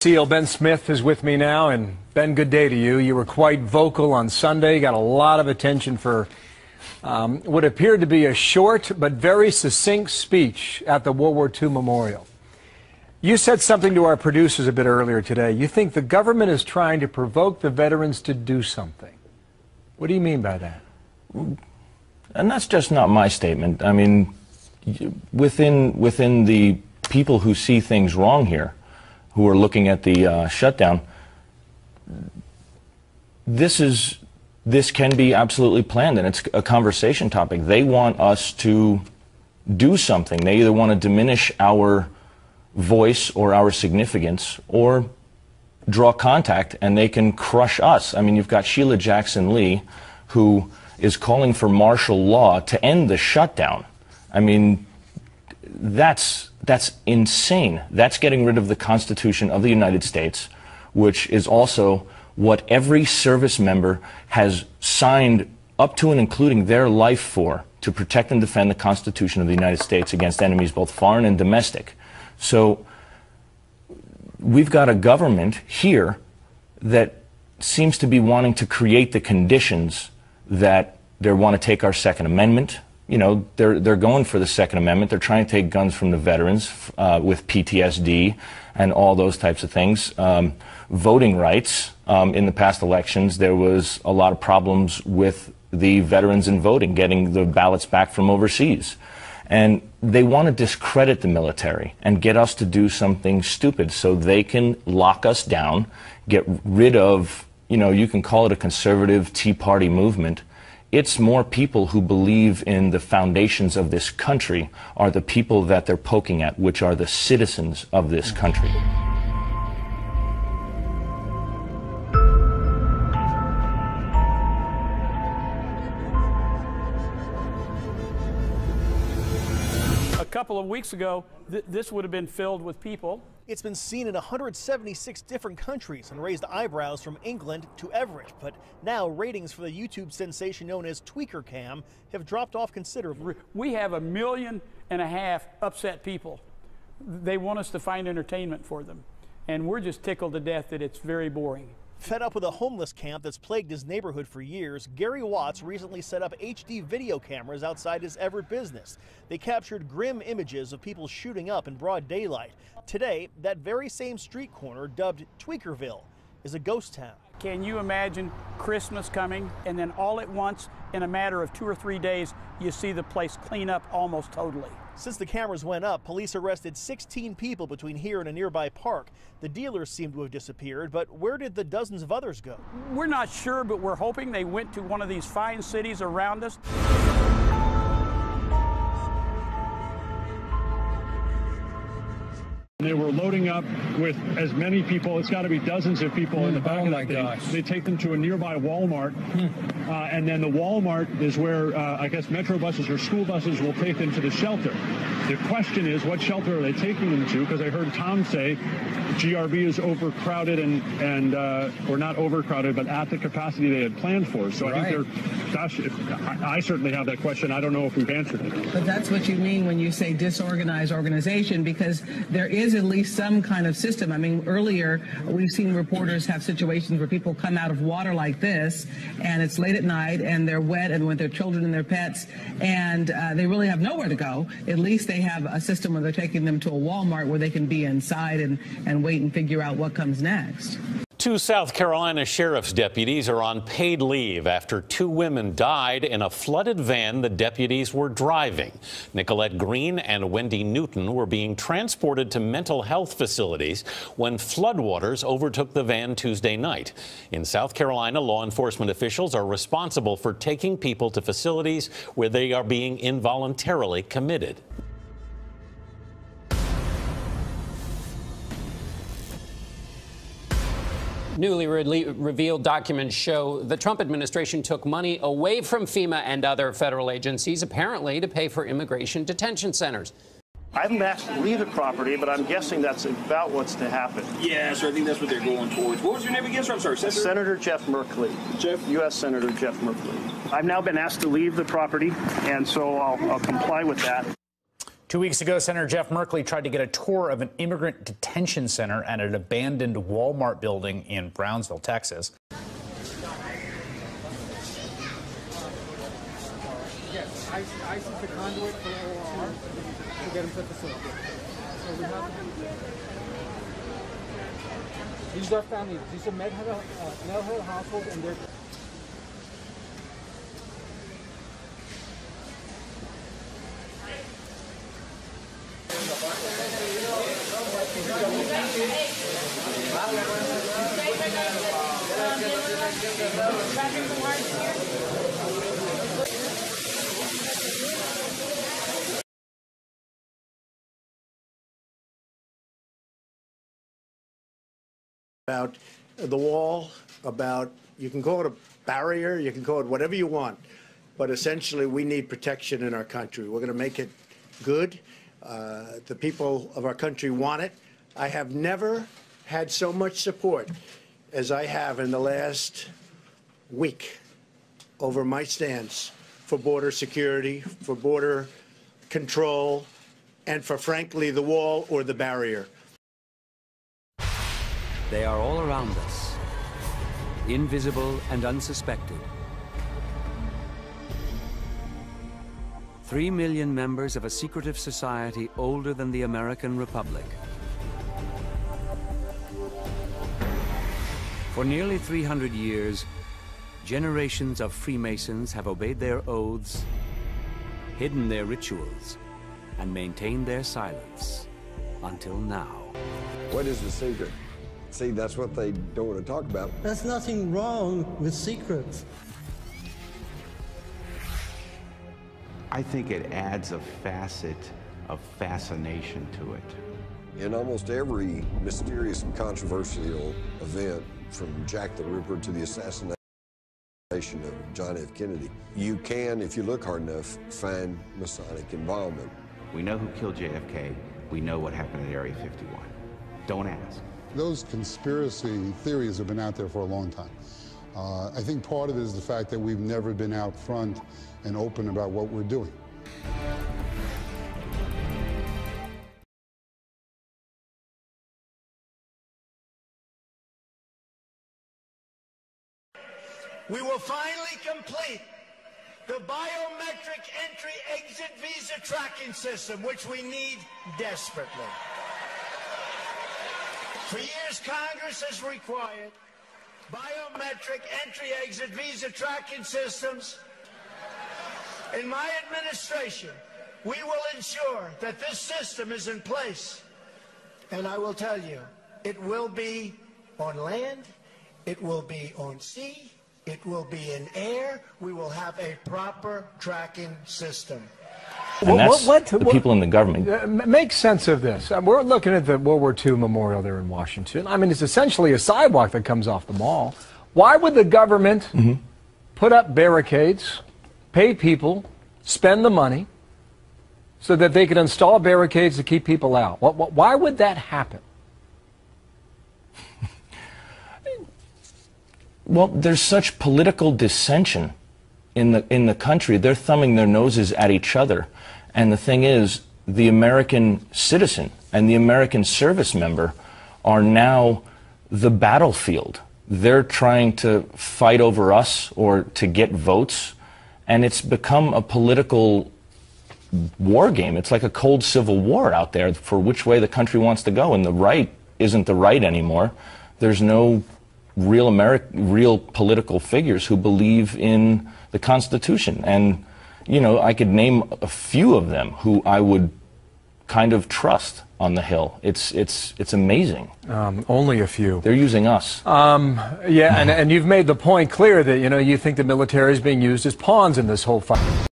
CEO Ben Smith is with me now, and Ben, good day to you. You were quite vocal on Sunday, got a lot of attention for what appeared to be a short but very succinct speech at the World War II Memorial. You said something to our producers a bit earlier today. You think the government is trying to provoke the veterans to do something. What do you mean by that? And that's just not my statement. I mean, within the people who see things wrong here, who are looking at the shutdown, this can be absolutely planned, and it's a conversation topic. They want us to do something. They either want to diminish our voice or our significance, or draw contact, and they can crush us. I mean, you've got Sheila Jackson Lee, who is calling for martial law to end the shutdown. I mean, that's insane. That's getting rid of the Constitution of the United States, which is also what every service member has signed up to and including their life for, to protect and defend the Constitution of the United States against enemies both foreign and domestic. So we've got a government here that seems to be wanting to create the conditions that they want to take our Second Amendment. You know, they're going for the Second Amendment. They're trying to take guns from the veterans with PTSD and all those types of things. Voting rights. In the past elections, there was a lot of problems with the veterans in voting, getting the ballots back from overseas. And they want to discredit the military and get us to do something stupid so they can lock us down, get rid of, you know, you can call it a conservative Tea Party movement. It's more people who believe in the foundations of this country are the people that they're poking at, which are the citizens of this country. A couple of weeks ago, this would have been filled with people. It's been seen in 176 different countries and raised eyebrows from England to Everett. But now ratings for the YouTube sensation known as Tweaker Cam have dropped off considerably. We have 1.5 million upset people. They want us to find entertainment for them. And we're just tickled to death that it's very boring. Fed up with a homeless camp that's plagued his neighborhood for years, Gary Watts recently set up HD video cameras outside his Everett business. They captured grim images of people shooting up in broad daylight. Today, that very same street corner, dubbed Tweakerville, is a ghost town. Can you imagine Christmas coming, and then all at once, in a matter of 2 or 3 days, you see the place clean up almost totally? Since the cameras went up, police arrested 16 people between here and a nearby park. The dealers seem to have disappeared, but where did the dozens of others go? We're not sure, but we're hoping they went to one of these fine cities around us. They were loading up with as many people, it's got to be dozens of people in the back of that thing. They take them to a nearby Walmart, and then the Walmart is where I guess metro buses or school buses will take them to the shelter. The question is, what shelter are they taking them to? Because I heard Tom say GRB is overcrowded and or not overcrowded, but at the capacity they had planned for. So I think they're, gosh, I certainly have that question. I don't know if we've answered it. But that's what you mean when you say disorganized organization, because there is at least some kind of system. I mean, earlier we've seen reporters have situations where people come out of water like this, and it's late at night, and they're wet, and with their children and their pets, and they really have nowhere to go. At least they have a system where they're taking them to a Walmart where they can be inside and wait and figure out what comes next. 2 South Carolina sheriff's deputies are on paid leave after 2 women died in a flooded van the deputies were driving. Nicolette Green and Wendy Newton were being transported to mental health facilities when floodwaters overtook the van Tuesday night. In South Carolina, law enforcement officials are responsible for taking people to facilities where they are being involuntarily committed. Newly revealed documents show the Trump administration took money away from FEMA and other federal agencies, apparently to pay for immigration detention centers. I haven't asked to leave the property, but I'm guessing that's about what's to happen. Yeah, so I think that's what they're going towards. What was your name again, sir? I'm sorry, Senator Jeff Merkley. U.S. Senator Jeff Merkley. I've now been asked to leave the property, and so I'll comply with that. 2 weeks ago, Senator Jeff Merkley tried to get a tour of an immigrant detention center at an abandoned Walmart building in Brownsville, Texas. Yes, ICE is the conduit for OR to get them to the facility. So we have these are families. These are male-head households, and they're about the wall, about, you can call it a barrier, you can call it whatever you want, but essentially we need protection in our country. We're going to make it good. The people of our country want it. I have never had so much support as I have in the last week over my stance for border security, for border control, and for, frankly, the wall or the barrier. They are all around us, invisible and unsuspected. 3 million members of a secretive society older than the American Republic. For nearly 300 years, generations of Freemasons have obeyed their oaths, hidden their rituals, and maintained their silence until now. What is the secret? See, that's what they don't want to talk about. There's nothing wrong with secrets. I think it adds a facet of fascination to it. In almost every mysterious and controversial event, from Jack the Ripper to the assassination of John F. Kennedy, you can, if you look hard enough, find Masonic involvement. We know who killed JFK. We know what happened at Area 51. Don't ask. Those conspiracy theories have been out there for a long time. I think part of it is the fact that we've never been out front and open about what we're doing. We will finally complete the biometric entry-exit visa tracking system, which we need desperately. For years, Congress has required biometric entry-exit visa tracking systems. In my administration, we will ensure that this system is in place. And I will tell you, it will be on land, it will be on sea, it will be in air. We will have a proper tracking system. And that's the people in the government. Make sense of this. We're looking at the World War II memorial there in Washington. I mean, it's essentially a sidewalk that comes off the mall. Why would the government put up barricades, pay people, spend the money, so that they could install barricades to keep people out? Why would that happen? Well, there's such political dissension in the country. They're thumbing their noses at each other. And the thing is, the American citizen and the American service member are now the battlefield. They're trying to fight over us or to get votes, and it's become a political war game. It's like a cold civil war out there for which way the country wants to go, and the right isn't the right anymore. There's no real political figures who believe in the Constitution. And, you know, I could name a few of them who I would kind of trust on the Hill. It's amazing. Only a few. They're using us. Yeah, and you've made the point clear that, you know, you think the military is being used as pawns in this whole fight.